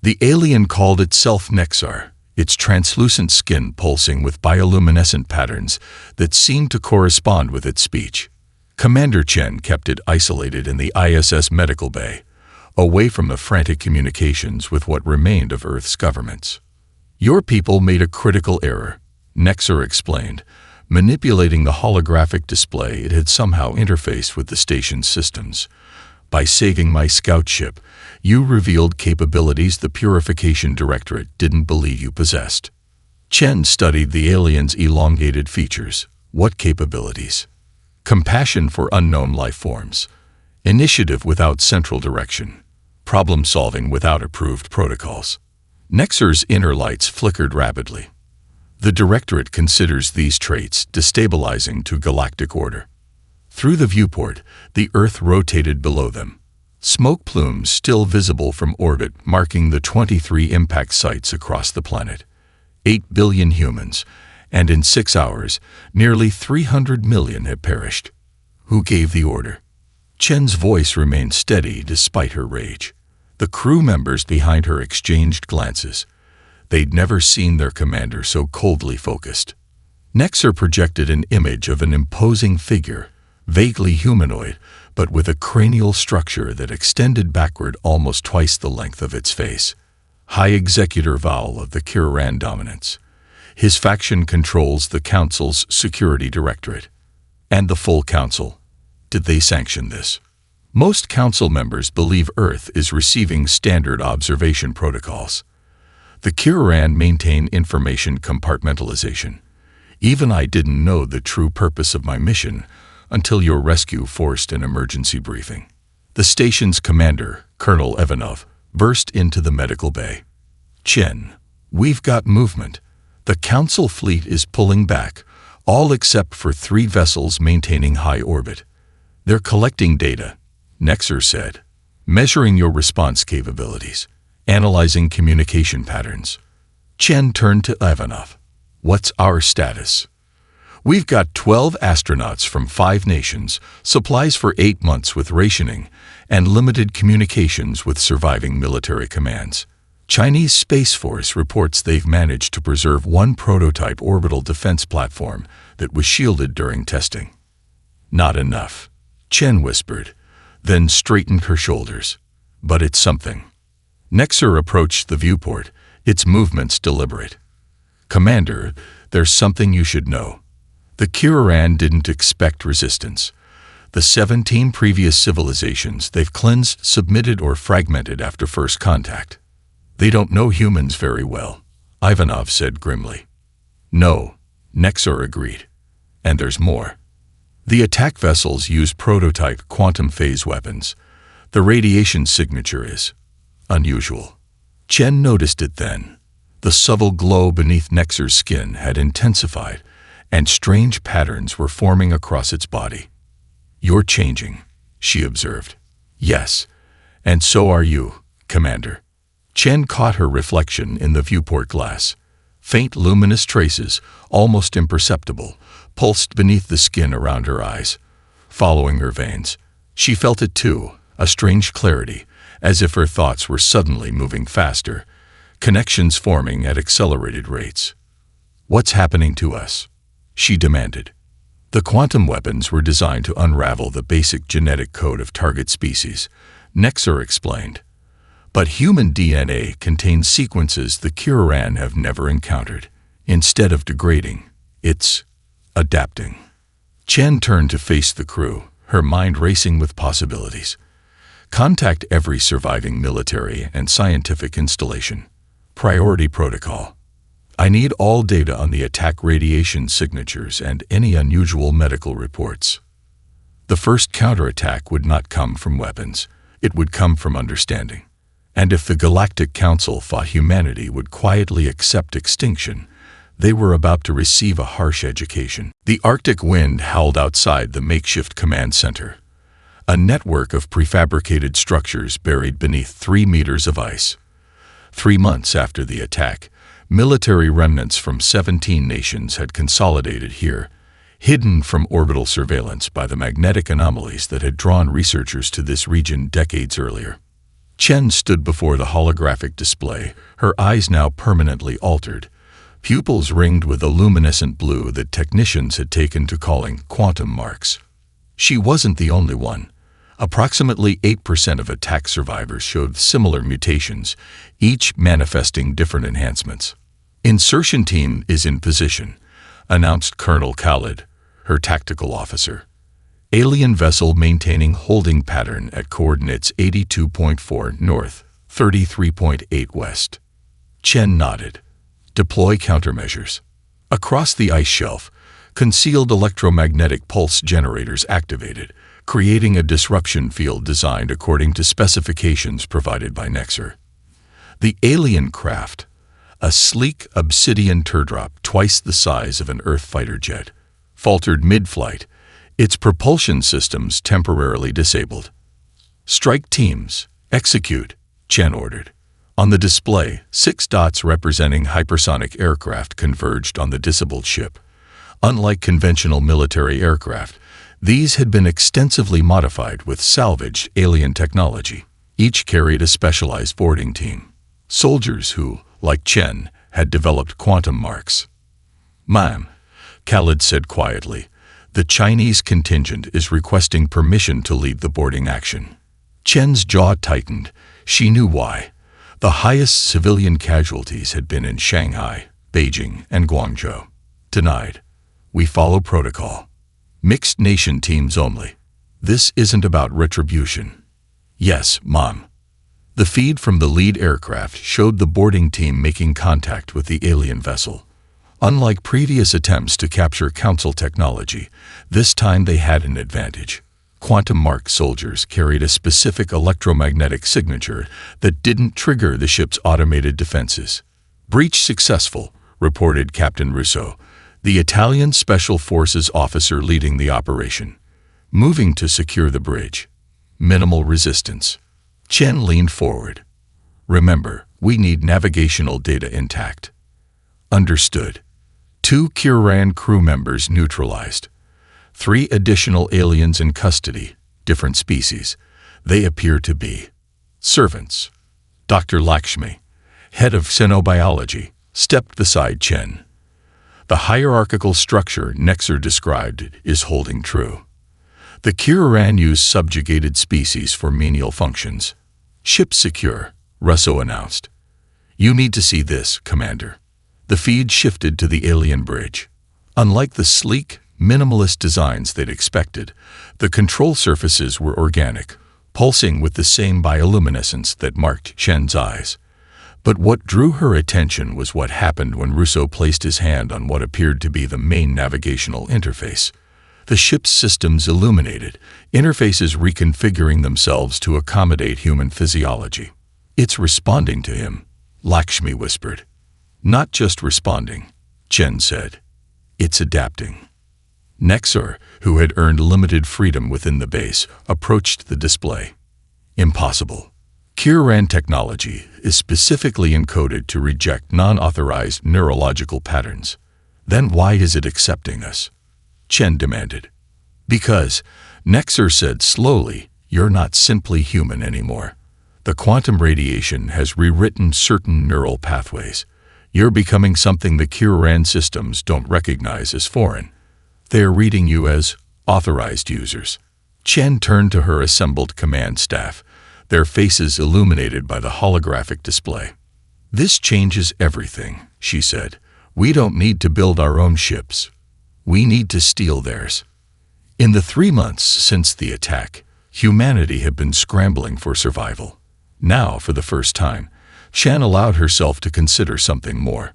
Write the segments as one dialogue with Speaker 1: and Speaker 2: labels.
Speaker 1: The alien called itself Nexar, its translucent skin pulsing with bioluminescent patterns that seemed to correspond with its speech. Commander Chen kept it isolated in the ISS medical bay, away from the frantic communications with what remained of Earth's governments. Your people made a critical error, Nexar explained, manipulating the holographic display it had somehow interfaced with the station's systems. By saving my scout ship, you revealed capabilities the Purification Directorate didn't believe you possessed. Chen studied the alien's elongated features. What capabilities? Compassion for unknown life forms, initiative without central direction, problem-solving without approved protocols. Nexar's inner lights flickered rapidly. The Directorate considers these traits destabilizing to galactic order. Through the viewport, the Earth rotated below them. Smoke plumes still visible from orbit marking the 23 impact sites across the planet. 8 billion humans, and in 6 hours, nearly 300 million had perished. Who gave the order? Chen's voice remained steady despite her rage. The crew members behind her exchanged glances. They'd never seen their commander so coldly focused. Nexar projected an image of an imposing figure, vaguely humanoid, but with a cranial structure that extended backward almost twice the length of its face. High Executor Vowel of the Kiraran dominance. His faction controls the Council's Security Directorate. And the full Council. Did they sanction this? Most Council members believe Earth is receiving standard observation protocols. The Kiraran maintain information compartmentalization. Even I didn't know the true purpose of my mission until your rescue forced an emergency briefing. The station's commander, Colonel Ivanov, burst into the medical bay. Chen, we've got movement. The Council fleet is pulling back, all except for 3 vessels maintaining high orbit. They're collecting data, Nexar said, measuring your response capabilities, analyzing communication patterns. Chen turned to Ivanov. What's our status? We've got 12 astronauts from 5 nations, supplies for 8 months with rationing, and limited communications with surviving military commands. Chinese Space Force reports they've managed to preserve 1 prototype orbital defense platform that was shielded during testing. Not enough, Chen whispered, then straightened her shoulders. But it's something. Nexar approached the viewport, its movements deliberate. Commander, there's something you should know. The Kiraran didn't expect resistance. The 17 previous civilizations they've cleansed, submitted, or fragmented after first contact. They don't know humans very well, Ivanov said grimly. No, Nexar agreed. And there's more. The attack vessels use prototype quantum phase weapons. The radiation signature is unusual. Chen noticed it then. The subtle glow beneath Nexar's skin had intensified, and strange patterns were forming across its body. You're changing, she observed. Yes, and so are you, Commander. Chen caught her reflection in the viewport glass. Faint luminous traces, almost imperceptible, pulsed beneath the skin around her eyes. Following her veins, she felt it too, a strange clarity, as if her thoughts were suddenly moving faster, connections forming at accelerated rates. What's happening to us? She demanded. The quantum weapons were designed to unravel the basic genetic code of target species, Nexar explained. But human DNA contains sequences the Kiraran have never encountered. Instead of degrading, it's adapting. Chen turned to face the crew, her mind racing with possibilities. Contact every surviving military and scientific installation. Priority protocol. I need all data on the attack radiation signatures and any unusual medical reports. The first counterattack would not come from weapons. It would come from understanding. And if the Galactic Council thought humanity would quietly accept extinction, they were about to receive a harsh education. The Arctic wind howled outside the makeshift command center. A network of prefabricated structures buried beneath 3 meters of ice. 3 months after the attack, military remnants from 17 nations had consolidated here, hidden from orbital surveillance by the magnetic anomalies that had drawn researchers to this region decades earlier. Chen stood before the holographic display, her eyes now permanently altered, pupils ringed with a luminescent blue that technicians had taken to calling quantum marks. She wasn't the only one. Approximately 8% of attack survivors showed similar mutations, each manifesting different enhancements. "Insertion team is in position," announced Colonel Khalid, her tactical officer. "Alien vessel maintaining holding pattern at coordinates 82.4 north, 33.8 west." Chen nodded. "Deploy countermeasures." Across the ice shelf, concealed electromagnetic pulse generators activated, creating a disruption field designed according to specifications provided by Nexar. The alien craft, a sleek obsidian teardrop twice the size of an Earth fighter jet, faltered mid-flight, its propulsion systems temporarily disabled. "Strike teams, execute," Chen ordered. On the display, 6 dots representing hypersonic aircraft converged on the disabled ship. Unlike conventional military aircraft, these had been extensively modified with salvaged alien technology. Each carried a specialized boarding team. Soldiers who, like Chen, had developed quantum marks. "Ma'am," Khalid said quietly, "the Chinese contingent is requesting permission to lead the boarding action." Chen's jaw tightened. She knew why. The highest civilian casualties had been in Shanghai, Beijing, and Guangzhou. "Denied. We follow protocol. Mixed nation teams only. This isn't about retribution." "Yes, Mom." The feed from the lead aircraft showed the boarding team making contact with the alien vessel. Unlike previous attempts to capture Council technology, this time they had an advantage. Quantum mark soldiers carried a specific electromagnetic signature that didn't trigger the ship's automated defenses. "Breach successful," reported Captain Russo, the Italian Special Forces officer leading the operation. "Moving to secure the bridge. Minimal resistance." Chen leaned forward. "Remember, we need navigational data intact." "Understood." 2 Kiran crew members neutralized. 3 additional aliens in custody, different species. They appear to be servants. Dr. Lakshmi, head of xenobiology, stepped beside Chen. The hierarchical structure Nexar described is holding true. The Kiran use subjugated species for menial functions. "Ship secure," Russo announced. "You need to see this, Commander." The feed shifted to the alien bridge. Unlike the sleek, minimalist designs they'd expected, the control surfaces were organic, pulsing with the same bioluminescence that marked Chen's eyes. But what drew her attention was what happened when Russo placed his hand on what appeared to be the main navigational interface. The ship's systems illuminated, interfaces reconfiguring themselves to accommodate human physiology. "It's responding to him," Lakshmi whispered. "Not just responding," Chen said. "It's adapting." Nexar, who had earned limited freedom within the base, approached the display. "Impossible. Kiran technology is specifically encoded to reject non-authorized neurological patterns. Then why is it accepting us?" Chen demanded. "Because," Nexar said slowly, "you're not simply human anymore. The quantum radiation has rewritten certain neural pathways. You're becoming something the Kiran systems don't recognize as foreign. They're reading you as authorized users." Chen turned to her assembled command staff, their faces illuminated by the holographic display. "This changes everything," she said. "We don't need to build our own ships. We need to steal theirs." In the 3 months since the attack, humanity had been scrambling for survival. Now, for the first time, Shan allowed herself to consider something more.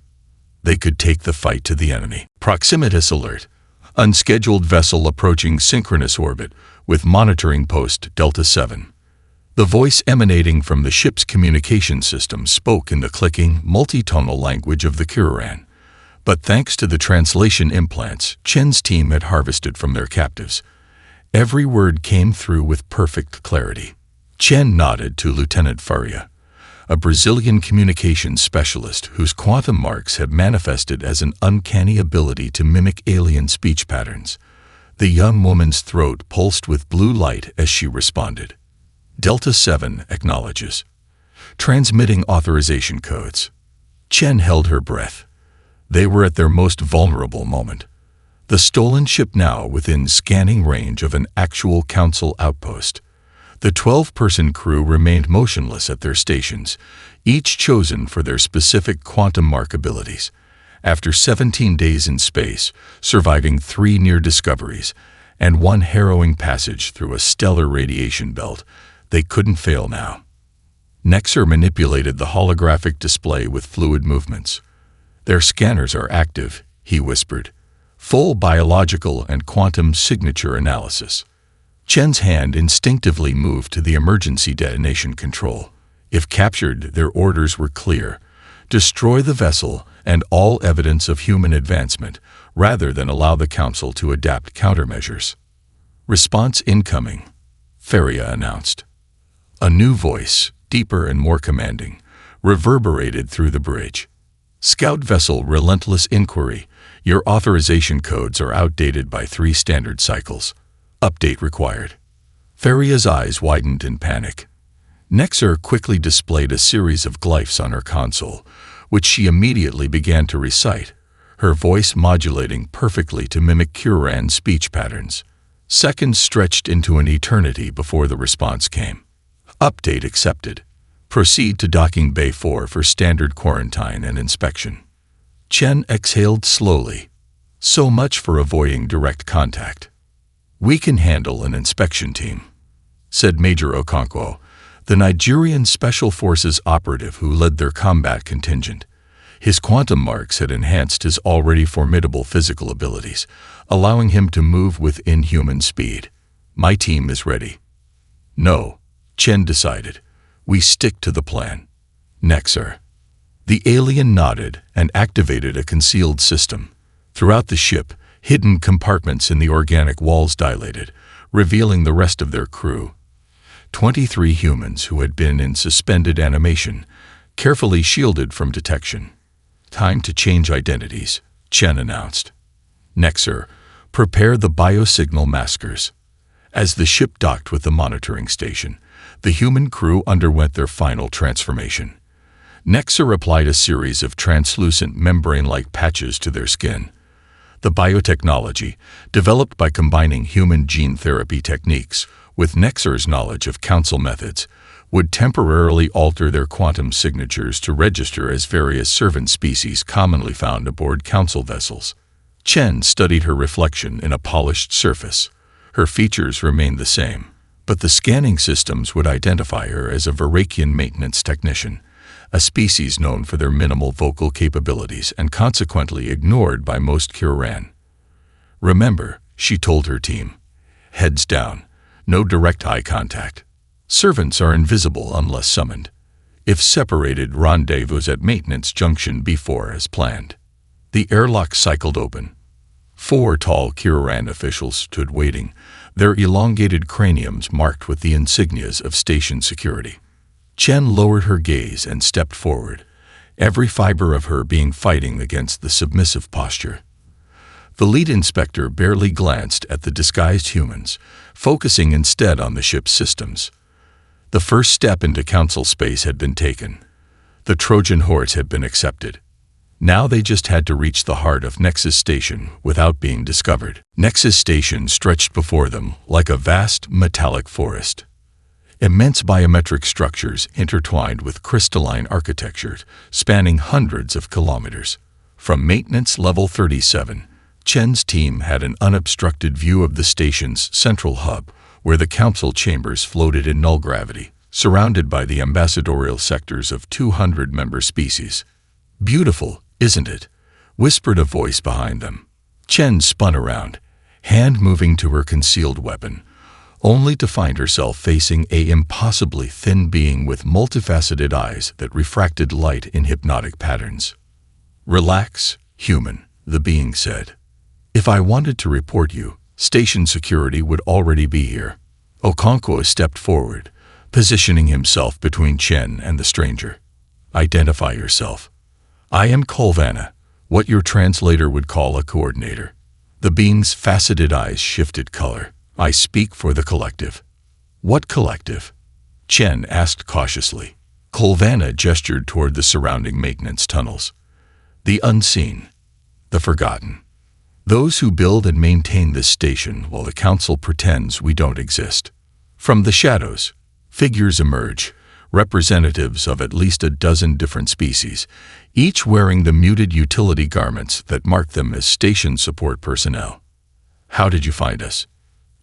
Speaker 1: They could take the fight to the enemy. Proximitas alert. Unscheduled vessel approaching synchronous orbit with monitoring post Delta 7. The voice emanating from the ship's communication system spoke in the clicking, multitonal language of the Kiran. But thanks to the translation implants Chen's team had harvested from their captives, every word came through with perfect clarity. Chen nodded to Lieutenant Faria, a Brazilian communications specialist whose quantum marks have manifested as an uncanny ability to mimic alien speech patterns. The young woman's throat pulsed with blue light as she responded. "Delta 7 acknowledges." transmitting authorization codes. Chen held her breath. They were at their most vulnerable moment. The stolen ship now within scanning range of an actual Council outpost. The 12-person crew remained motionless at their stations, each chosen for their specific quantum mark abilities. After 17 days in space, surviving 3 near discoveries, and 1 harrowing passage through a stellar radiation belt, they couldn't fail now. Nexer manipulated the holographic display with fluid movements. "Their scanners are active," he whispered. "Full biological and quantum signature analysis." Chen's hand instinctively moved to the emergency detonation control. If captured, their orders were clear: destroy the vessel and all evidence of human advancement, rather than allow the Council to adapt countermeasures. "Response incoming," Feria announced. A new voice, deeper and more commanding, reverberated through the bridge. "Scout vessel relentless inquiry. Your authorization codes are outdated by 3 standard cycles. Update required." Feria's eyes widened in panic. Nexer quickly displayed a series of glyphs on her console, which she immediately began to recite, her voice modulating perfectly to mimic Kuran's speech patterns. Seconds stretched into an eternity before the response came. "Update accepted. Proceed to Docking Bay 4 for standard quarantine and inspection." Chen exhaled slowly. So much for avoiding direct contact. "We can handle an inspection team," said Major Okonkwo, the Nigerian Special Forces operative who led their combat contingent. His quantum marks had enhanced his already formidable physical abilities, allowing him to move with inhuman speed. "My team is ready." "No," Chen decided. "We stick to the plan." "Nexer." The alien nodded and activated a concealed system. Throughout the ship, hidden compartments in the organic walls dilated, revealing the rest of their crew. 23 humans who had been in suspended animation, carefully shielded from detection. "Time to change identities," Chen announced. "Nexer, prepare the biosignal maskers." As the ship docked with the monitoring station, the human crew underwent their final transformation. Nexer applied a series of translucent membrane-like patches to their skin. The biotechnology, developed by combining human gene therapy techniques with Nexer's knowledge of Council methods, would temporarily alter their quantum signatures to register as various servant species commonly found aboard Council vessels. Chen studied her reflection in a polished surface. Her features remained the same, but the scanning systems would identify her as a Verakian maintenance technician, a species known for their minimal vocal capabilities and consequently ignored by most Kuran. "Remember," she told her team, "heads down, no direct eye contact. Servants are invisible unless summoned. If separated, rendezvous at Maintenance Junction B4 as planned." The airlock cycled open. 4 tall Kuran officials stood waiting, their elongated craniums marked with the insignias of station security. Chen lowered her gaze and stepped forward, every fiber of her being fighting against the submissive posture. The lead inspector barely glanced at the disguised humans, focusing instead on the ship's systems. The first step into Council space had been taken. The Trojan horse had been accepted. Now they just had to reach the heart of Nexus Station without being discovered. Nexus Station stretched before them like a vast metallic forest. Immense biometric structures intertwined with crystalline architecture, spanning hundreds of kilometers. From Maintenance Level 37, Chen's team had an unobstructed view of the station's central hub, where the Council chambers floated in null gravity, surrounded by the ambassadorial sectors of 200 member species. "Beautiful, isn't it?" whispered a voice behind them. Chen spun around, hand moving to her concealed weapon, only to find herself facing a impossibly thin being with multifaceted eyes that refracted light in hypnotic patterns. "Relax, human," the being said. "If I wanted to report you, station security would already be here." Okonkwo stepped forward, positioning himself between Chen and the stranger. "Identify yourself." "I am Kolvana, what your translator would call a coordinator." The being's faceted eyes shifted color. "I speak for the collective." "What collective?" Chen asked cautiously. Kolvana gestured toward the surrounding maintenance tunnels. The unseen, the forgotten. Those who build and maintain this station while the Council pretends we don't exist. From the shadows, figures emerge, representatives of at least a dozen different species, each wearing the muted utility garments that mark them as station support personnel. "How did you find us?"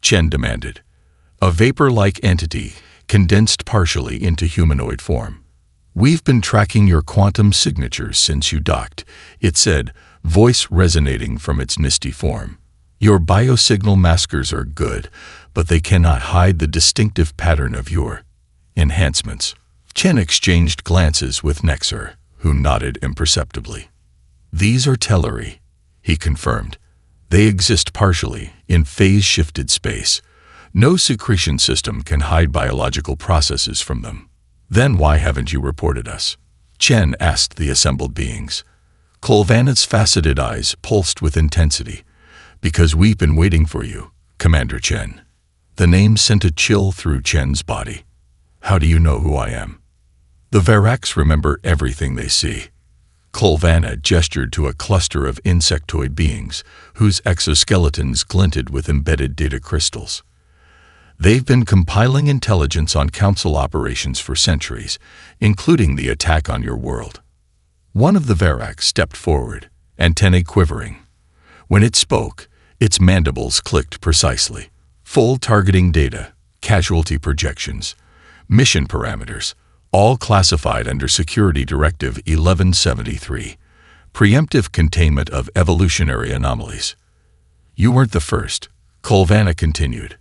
Speaker 1: Chen demanded. A vapor-like entity condensed partially into humanoid form. "We've been tracking your quantum signatures since you docked," it said, voice resonating from its misty form. "Your biosignal maskers are good, but they cannot hide the distinctive pattern of your enhancements." Chen exchanged glances with Nexar, who nodded imperceptibly. "These are Telleri," he confirmed. "They exist partially, in phase-shifted space. No secretion system can hide biological processes from them." "Then why haven't you reported us?" Chen asked the assembled beings. Kolvana's faceted eyes pulsed with intensity. "Because we've been waiting for you, Commander Chen." The name sent a chill through Chen's body. "How do you know who I am?" "The Varax remember everything they see." Kolvana gestured to a cluster of insectoid beings, whose exoskeletons glinted with embedded data crystals. "They've been compiling intelligence on Council operations for centuries, including the attack on your world." One of the Varax stepped forward, antennae quivering. When it spoke, its mandibles clicked precisely. Full targeting data, casualty projections, mission parameters, all classified under Security Directive 1173, preemptive containment of evolutionary anomalies. "You weren't the first," Kolvana continued,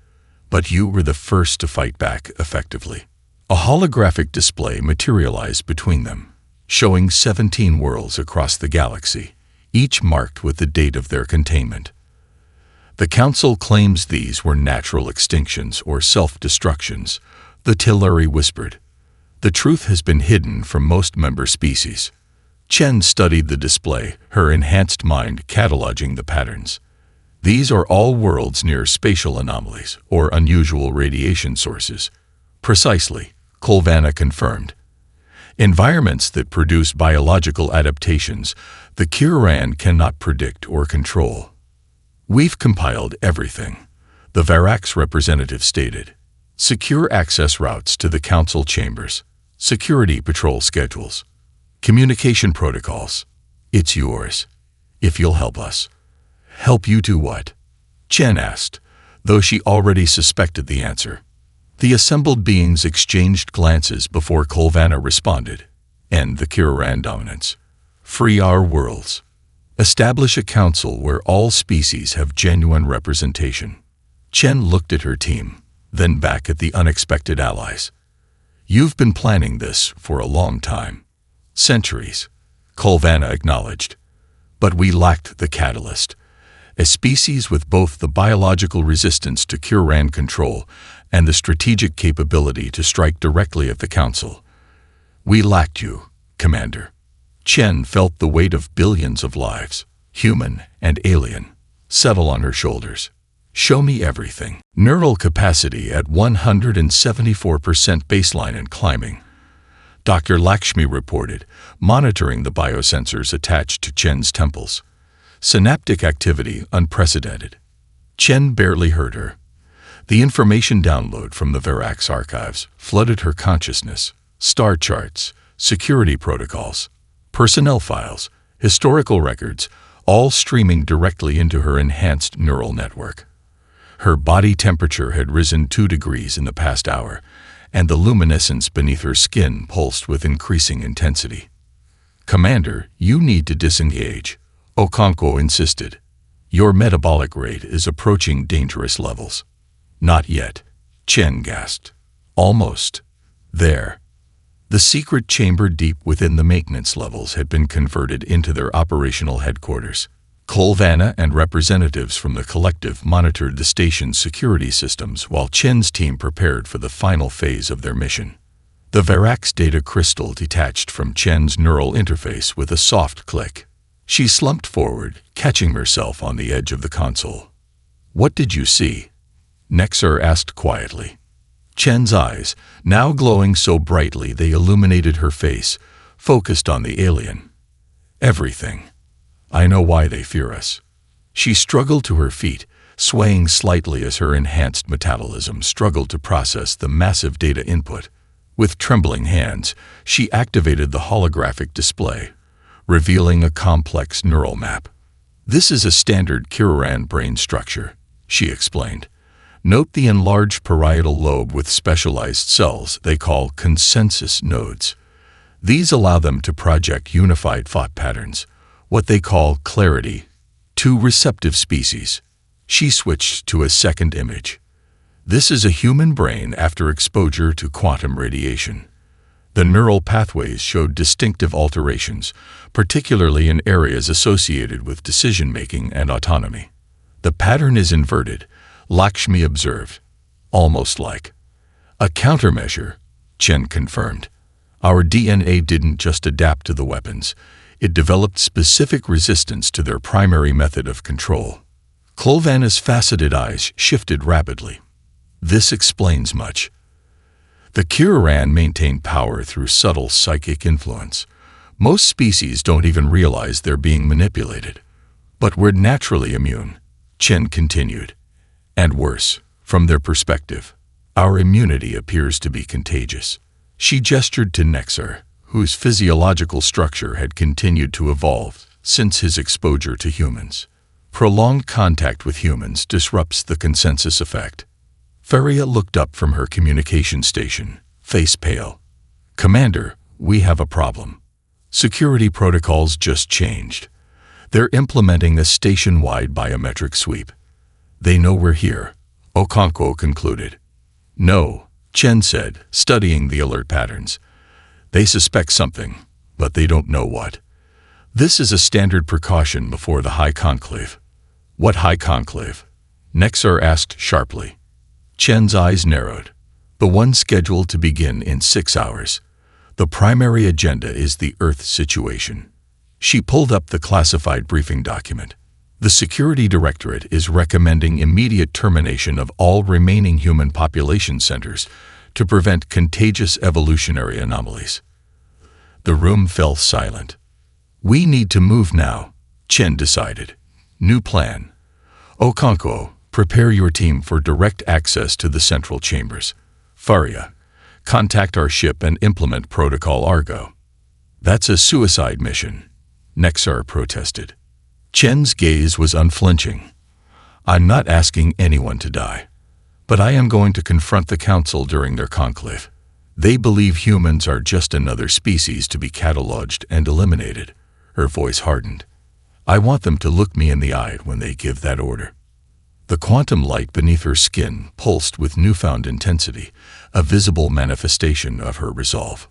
Speaker 1: "but you were the first to fight back effectively." A holographic display materialized between them, showing 17 worlds across the galaxy, each marked with the date of their containment. "The Council claims these were natural extinctions or self-destructions," the Telleri whispered. "The truth has been hidden from most member species." Chen studied the display, her enhanced mind cataloging the patterns. "These are all worlds near spatial anomalies or unusual radiation sources." "Precisely," Kolvana confirmed. "Environments that produce biological adaptations the Kiran cannot predict or control." "We've compiled everything," the Varax representative stated. "Secure access routes to the Council chambers, security patrol schedules, communication protocols. It's yours, if you'll help us." "Help you do what?" Chen asked, though she already suspected the answer. The assembled beings exchanged glances before Kolvana responded. "End the Kiran dominance. Free our worlds. Establish a council where all species have genuine representation." Chen looked at her team, then back at the unexpected allies. "You've been planning this for a long time." "Centuries," Kolvana acknowledged. "But we lacked the catalyst. A species with both the biological resistance to Kiran control and the strategic capability to strike directly at the Council. We lacked you, Commander." Chen felt the weight of billions of lives, human and alien, settle on her shoulders. "Show me everything." Neural capacity at 174% baseline and climbing, Dr. Lakshmi reported, monitoring the biosensors attached to Chen's temples. Synaptic activity unprecedented. Chen barely heard her. The information download from the Varax archives flooded her consciousness. Star charts, security protocols, personnel files, historical records, all streaming directly into her enhanced neural network. Her body temperature had risen 2 degrees in the past hour, and the luminescence beneath her skin pulsed with increasing intensity. "Commander, you need to disengage," Okonkwo insisted. "Your metabolic rate is approaching dangerous levels." "Not yet," Chen gasped. "Almost. There." The secret chamber deep within the maintenance levels had been converted into their operational headquarters. Kolvana and representatives from the collective monitored the station's security systems while Chen's team prepared for the final phase of their mission. The Varax data crystal detached from Chen's neural interface with a soft click. She slumped forward, catching herself on the edge of the console. "What did you see?" Nexar asked quietly. Chen's eyes, now glowing so brightly they illuminated her face, focused on the alien. Everything. I know why they fear us. She struggled to her feet, swaying slightly as her enhanced metabolism struggled to process the massive data input. With trembling hands, she activated the holographic display, revealing a complex neural map. This is a standard Kiran brain structure, she explained. Note the enlarged parietal lobe with specialized cells they call consensus nodes. These allow them to project unified thought patterns, what they call clarity, to receptive species. She switched to a second image. This is a human brain after exposure to quantum radiation. The neural pathways showed distinctive alterations, particularly in areas associated with decision-making and autonomy. The pattern is inverted, Lakshmi observed. Almost like a countermeasure, Chen confirmed. Our DNA didn't just adapt to the weapons, it developed specific resistance to their primary method of control. Kolvana's faceted eyes shifted rapidly. This explains much. The Kiran maintain power through subtle psychic influence. Most species don't even realize they're being manipulated. But we're naturally immune, Chen continued. And worse, from their perspective, our immunity appears to be contagious. She gestured to Nexar, whose physiological structure had continued to evolve since his exposure to humans. Prolonged contact with humans disrupts the consensus effect. Feria looked up from her communication station, face pale. Commander, we have a problem. Security protocols just changed. They're implementing a station-wide biometric sweep. They know we're here, Okonkwo concluded. No, Chen said, studying the alert patterns. They suspect something, but they don't know what. This is a standard precaution before the High Conclave. What High Conclave? Nexar asked sharply. Chen's eyes narrowed. The one scheduled to begin in 6 hours. The primary agenda is the Earth situation. She pulled up the classified briefing document. The Security Directorate is recommending immediate termination of all remaining human population centers to prevent contagious evolutionary anomalies. The room fell silent. We need to move now, Chen decided. New plan. Okonkwo, prepare your team for direct access to the central chambers. Faria, contact our ship and implement Protocol Argo. That's a suicide mission, Nexar protested. Chen's gaze was unflinching. I'm not asking anyone to die, but I am going to confront the Council during their conclave. They believe humans are just another species to be cataloged and eliminated. Her voice hardened. I want them to look me in the eye when they give that order. The quantum light beneath her skin pulsed with newfound intensity, a visible manifestation of her resolve.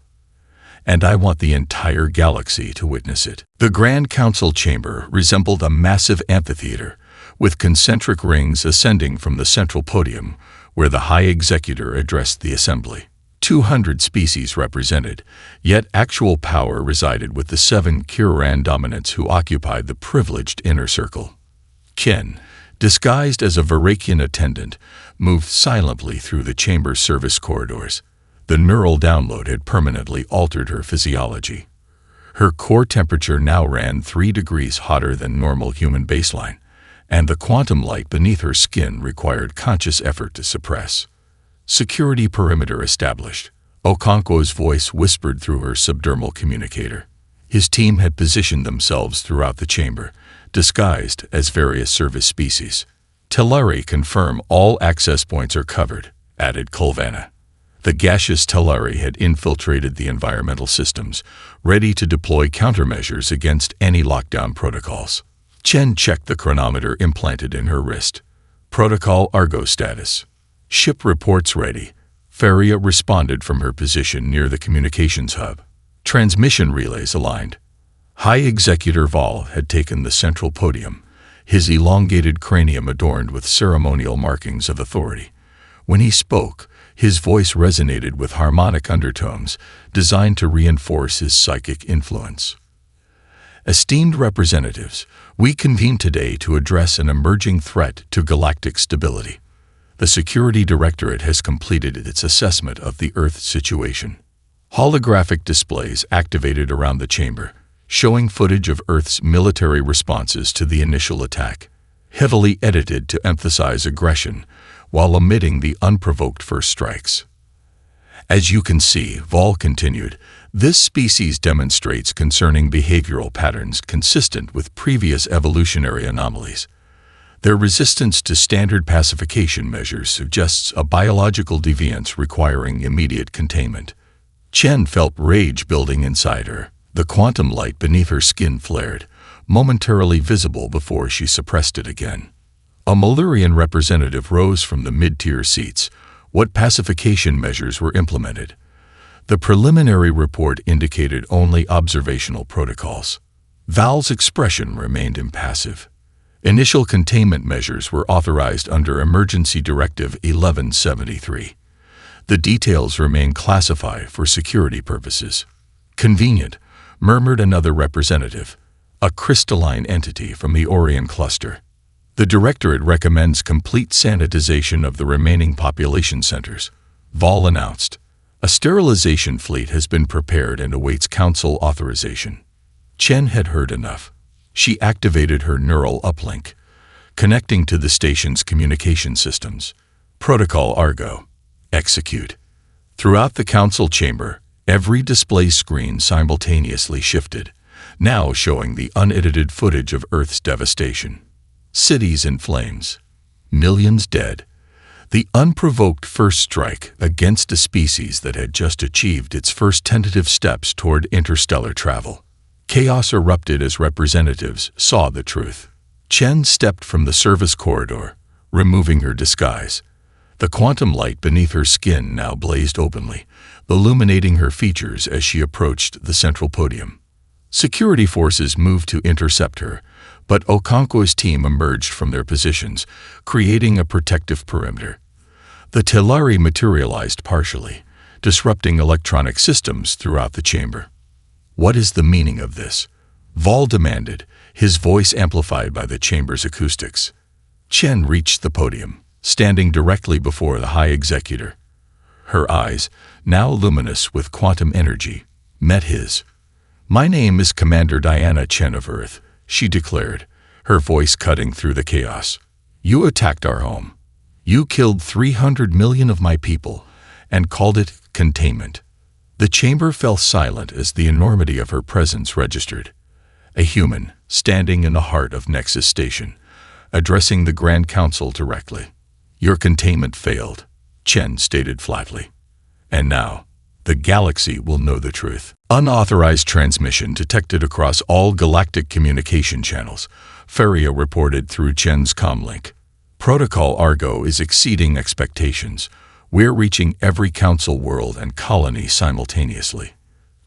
Speaker 1: And I want the entire galaxy to witness it. The Grand Council chamber resembled a massive amphitheater, with concentric rings ascending from the central podium, where the High Executor addressed the assembly. 200 species represented, yet actual power resided with the 7 Kiran dominants who occupied the privileged inner circle. Chen, disguised as a Varakian attendant, moved silently through the chamber's service corridors. The neural download had permanently altered her physiology. Her core temperature now ran 3 degrees hotter than normal human baseline, and the quantum light beneath her skin required conscious effort to suppress. Security perimeter established. Okonkwo's voice whispered through her subdermal communicator. His team had positioned themselves throughout the chamber, disguised as various service species. Telari confirm all access points are covered, added Kolvana. The gaseous Telari had infiltrated the environmental systems, ready to deploy countermeasures against any lockdown protocols. Chen checked the chronometer implanted in her wrist. Protocol Argo status. Ship reports ready. Faria responded from her position near the communications hub. Transmission relays aligned. High Executor Vol had taken the central podium, his elongated cranium adorned with ceremonial markings of authority. When he spoke, his voice resonated with harmonic undertones designed to reinforce his psychic influence. Esteemed representatives, we convene today to address an emerging threat to galactic stability. The Security Directorate has completed its assessment of the Earth situation. Holographic displays activated around the chamber, showing footage of Earth's military responses to the initial attack, heavily edited to emphasize aggression while omitting the unprovoked first strikes. As you can see, Vol continued, this species demonstrates concerning behavioral patterns consistent with previous evolutionary anomalies. Their resistance to standard pacification measures suggests a biological deviance requiring immediate containment. Chen felt rage building inside her. The quantum light beneath her skin flared, momentarily visible before she suppressed it again. A Malurian representative rose from the mid-tier seats. What pacification measures were implemented? The preliminary report indicated only observational protocols. Val's expression remained impassive. Initial containment measures were authorized under Emergency Directive 1173. The details remain classified for security purposes. Convenient, murmured another representative, a crystalline entity from the Orion cluster. The Directorate recommends complete sanitization of the remaining population centers, Vol announced. A sterilization fleet has been prepared and awaits Council authorization. Chen had heard enough. She activated her neural uplink, connecting to the station's communication systems. Protocol Argo. Execute. Throughout the Council chamber, every display screen simultaneously shifted, now showing the unedited footage of Earth's devastation. Cities in flames. Millions dead. The unprovoked first strike against a species that had just achieved its first tentative steps toward interstellar travel. Chaos erupted as representatives saw the truth. Chen stepped from the service corridor, removing her disguise. The quantum light beneath her skin now blazed openly, illuminating her features as she approached the central podium. Security forces moved to intercept her, but Okonkwo's team emerged from their positions, creating a protective perimeter. The Telari materialized partially, disrupting electronic systems throughout the chamber. What is the meaning of this? Vol demanded, his voice amplified by the chamber's acoustics. Chen reached the podium, standing directly before the High Executor. Her eyes, now luminous with quantum energy, met his. "My name is Commander Diana Chen of Earth," she declared, her voice cutting through the chaos. "You attacked our home. You killed 300 million of my people and called it containment." The chamber fell silent as the enormity of her presence registered. A human, standing in the heart of Nexus Station, addressing the Grand Council directly. "Your containment failed," Chen stated flatly. "And now, the galaxy will know the truth." Unauthorized transmission detected across all galactic communication channels, Feria reported through Chen's comlink. Protocol Argo is exceeding expectations. We're reaching every council world and colony simultaneously.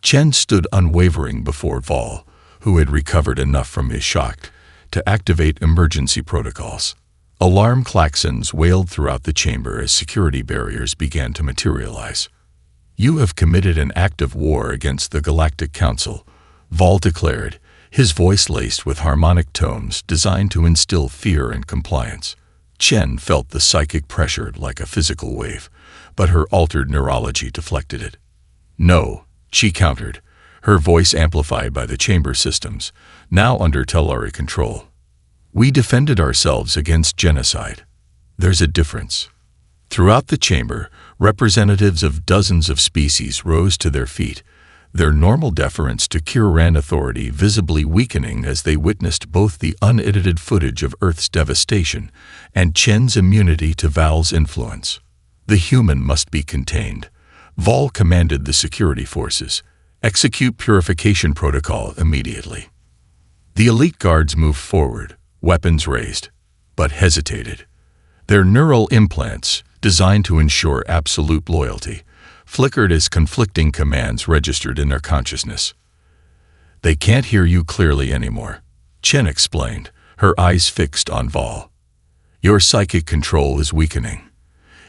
Speaker 1: Chen stood unwavering before Vol, who had recovered enough from his shock to activate emergency protocols. Alarm klaxons wailed throughout the chamber as security barriers began to materialize. "You have committed an act of war against the Galactic Council," Vol declared, his voice laced with harmonic tones designed to instill fear and compliance. Chen felt the psychic pressure like a physical wave, but her altered neurology deflected it. "No," she countered, her voice amplified by the chamber systems, now under Telari control. "We defended ourselves against genocide. There's a difference." Throughout the chamber, representatives of dozens of species rose to their feet, their normal deference to Kiran authority visibly weakening as they witnessed both the unedited footage of Earth's devastation and Chen's immunity to Val's influence. "The human must be contained." Vol commanded the security forces, "Execute purification protocol immediately." The elite guards moved forward, weapons raised, but hesitated. Their neural implants, designed to ensure absolute loyalty, flickered as conflicting commands registered in their consciousness. "They can't hear you clearly anymore," Chen explained, her eyes fixed on Vol. "Your psychic control is weakening.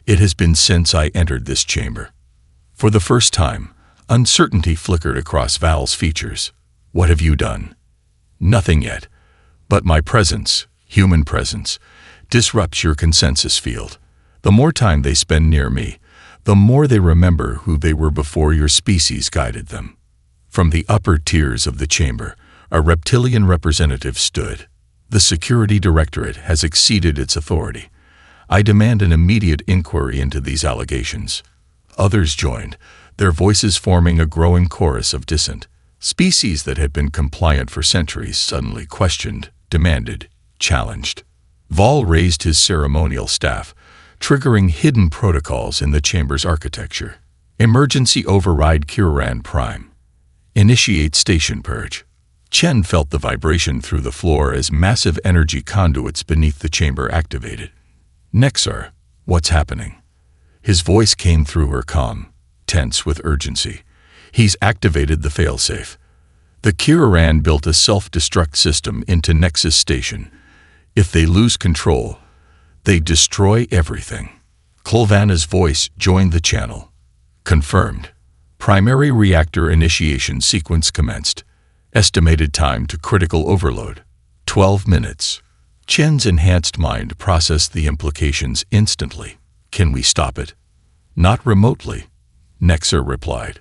Speaker 1: It has been since I entered this chamber." For the first time, uncertainty flickered across Val's features. "What have you done?" "Nothing yet. But my presence, human presence, disrupts your consensus field. The more time they spend near me, the more they remember who they were before your species guided them." From the upper tiers of the chamber, a reptilian representative stood. "The Security Directorate has exceeded its authority. I demand an immediate inquiry into these allegations." Others joined, their voices forming a growing chorus of dissent. Species that had been compliant for centuries suddenly questioned, demanded, challenged. Vol raised his ceremonial staff, triggering hidden protocols in the chamber's architecture. "Emergency override Kiraran Prime. Initiate station purge." Chen felt the vibration through the floor as massive energy conduits beneath the chamber activated. "Nexar, what's happening?" His voice came through her calm, tense with urgency. "He's activated the failsafe. The Kiraran built a self-destruct system into Nexus Station. If they lose control, they destroy everything." Kolvana's voice joined the channel. "Confirmed. Primary reactor initiation sequence commenced. Estimated time to critical overload, 12 minutes. Chen's enhanced mind processed the implications instantly. "Can we stop it?" "Not remotely," Nexar replied.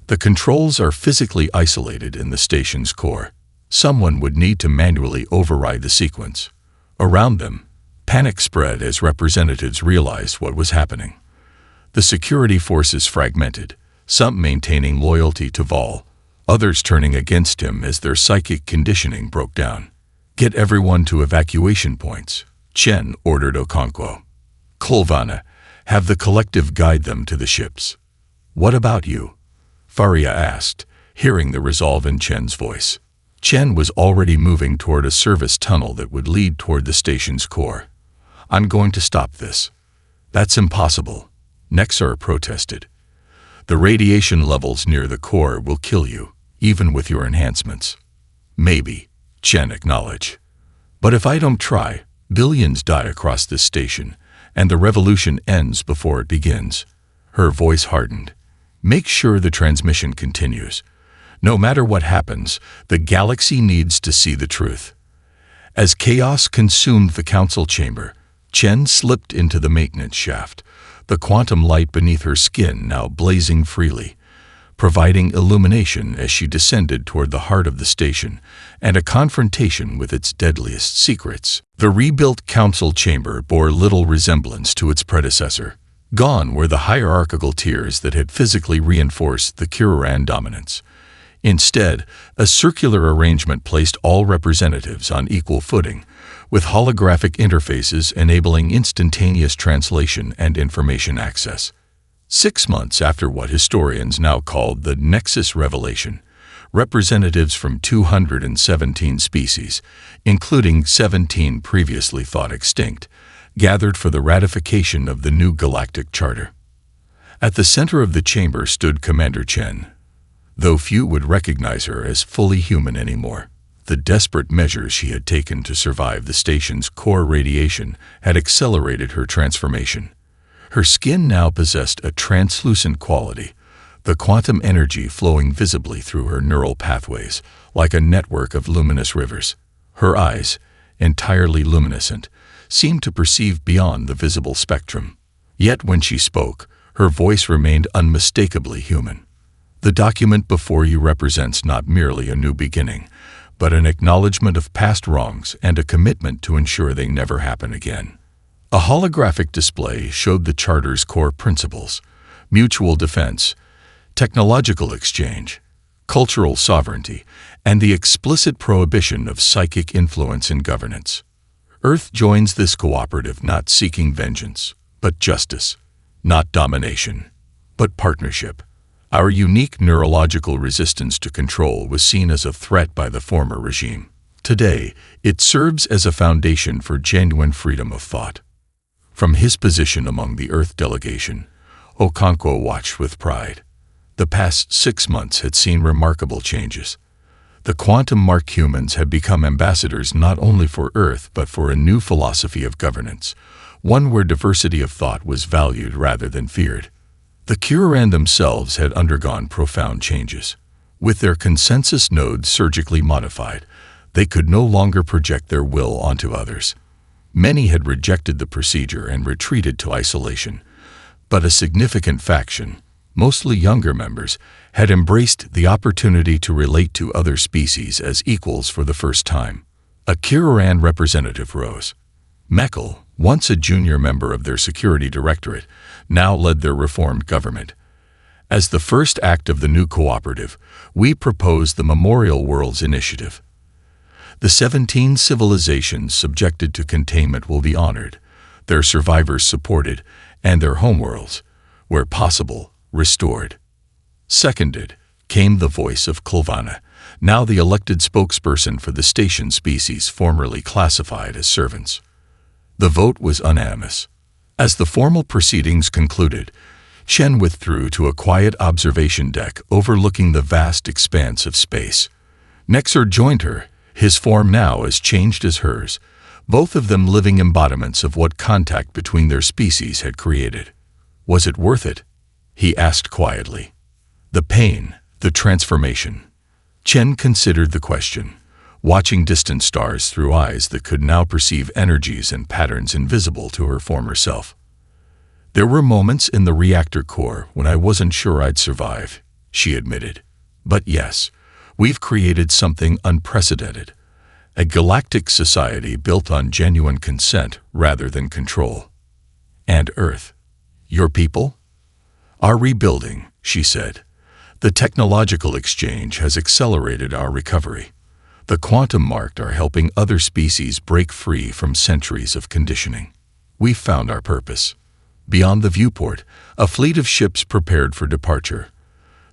Speaker 1: "The controls are physically isolated in the station's core. Someone would need to manually override the sequence." Around them, panic spread as representatives realized what was happening. The security forces fragmented, some maintaining loyalty to Vol, others turning against him as their psychic conditioning broke down. "Get everyone to evacuation points," Chen ordered Okonkwo. "Kolvana, have the collective guide them to the ships." "What about you?" Faria asked, hearing the resolve in Chen's voice. Chen was already moving toward a service tunnel that would lead toward the station's core. "I'm going to stop this." "That's impossible," Nexar protested. "The radiation levels near the core will kill you, even with your enhancements." "Maybe," Chen acknowledged. "But if I don't try, billions die across this station, and the revolution ends before it begins." Her voice hardened. "Make sure the transmission continues. No matter what happens, the galaxy needs to see the truth." As chaos consumed the council chamber, Chen slipped into the maintenance shaft, the quantum light beneath her skin now blazing freely, providing illumination as she descended toward the heart of the station and a confrontation with its deadliest secrets. The rebuilt council chamber bore little resemblance to its predecessor. Gone were the hierarchical tiers that had physically reinforced the Kiraran dominance. Instead, a circular arrangement placed all representatives on equal footing, with holographic interfaces enabling instantaneous translation and information access. 6 months after what historians now called the Nexus Revelation, representatives from 217 species, including 17 previously thought extinct, gathered for the ratification of the new Galactic Charter. At the center of the chamber stood Commander Chen. Though few would recognize her as fully human anymore, the desperate measures she had taken to survive the station's core radiation had accelerated her transformation. Her skin now possessed a translucent quality, the quantum energy flowing visibly through her neural pathways like a network of luminous rivers. Her eyes, entirely luminescent, seemed to perceive beyond the visible spectrum. Yet when she spoke, her voice remained unmistakably human. "The document before you represents not merely a new beginning, but an acknowledgement of past wrongs and a commitment to ensure they never happen again." A holographic display showed the Charter's core principles: mutual defense, technological exchange, cultural sovereignty, and the explicit prohibition of psychic influence in governance. Earth joins this cooperative not seeking vengeance, but justice; not domination, but partnership. Our unique neurological resistance to control was seen as a threat by the former regime. Today, it serves as a foundation for genuine freedom of thought. From his position among the Earth delegation, Okonkwo watched with pride. The past 6 months had seen remarkable changes. The quantum-marked humans had become ambassadors not only for Earth but for a new philosophy of governance, one where diversity of thought was valued rather than feared. The Kiraran themselves had undergone profound changes. With their consensus nodes surgically modified, they could no longer project their will onto others. Many had rejected the procedure and retreated to isolation, but a significant faction, mostly younger members, had embraced the opportunity to relate to other species as equals for the first time. A Kiraran representative rose. Meckel, once a junior member of their security directorate, now led their reformed government. As the first act of the new cooperative, we proposed the Memorial Worlds Initiative. The 17 civilizations subjected to containment will be honored, their survivors supported, and their homeworlds, where possible, restored. Seconded came the voice of Klvana, now the elected spokesperson for the station species formerly classified as servants. The vote was unanimous. As the formal proceedings concluded, Chen withdrew to a quiet observation deck overlooking the vast expanse of space. Nexar joined her, his form now as changed as hers, both of them living embodiments of what contact between their species had created. Was it worth it? He asked quietly. The pain, the transformation. Chen considered the question, watching distant stars through eyes that could now perceive energies and patterns invisible to her former self. There were moments in the reactor core when I wasn't sure I'd survive, she admitted. But yes, we've created something unprecedented. A galactic society built on genuine consent rather than control. And Earth. Your people? Are rebuilding, she said. The technological exchange has accelerated our recovery. The quantum marked are helping other species break free from centuries of conditioning. We've found our purpose. Beyond the viewport, a fleet of ships prepared for departure.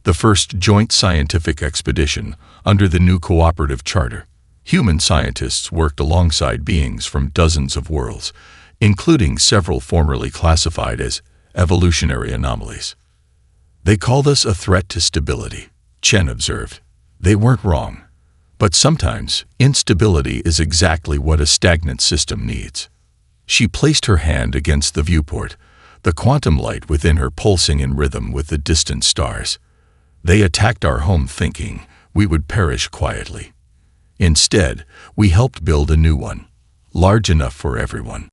Speaker 1: The first joint scientific expedition under the new cooperative charter. Human scientists worked alongside beings from dozens of worlds, including several formerly classified as evolutionary anomalies. They called us a threat to stability, Chen observed. They weren't wrong. But sometimes, instability is exactly what a stagnant system needs. She placed her hand against the viewport, the quantum light within her pulsing in rhythm with the distant stars. They attacked our home thinking we would perish quietly. Instead, we helped build a new one, large enough for everyone.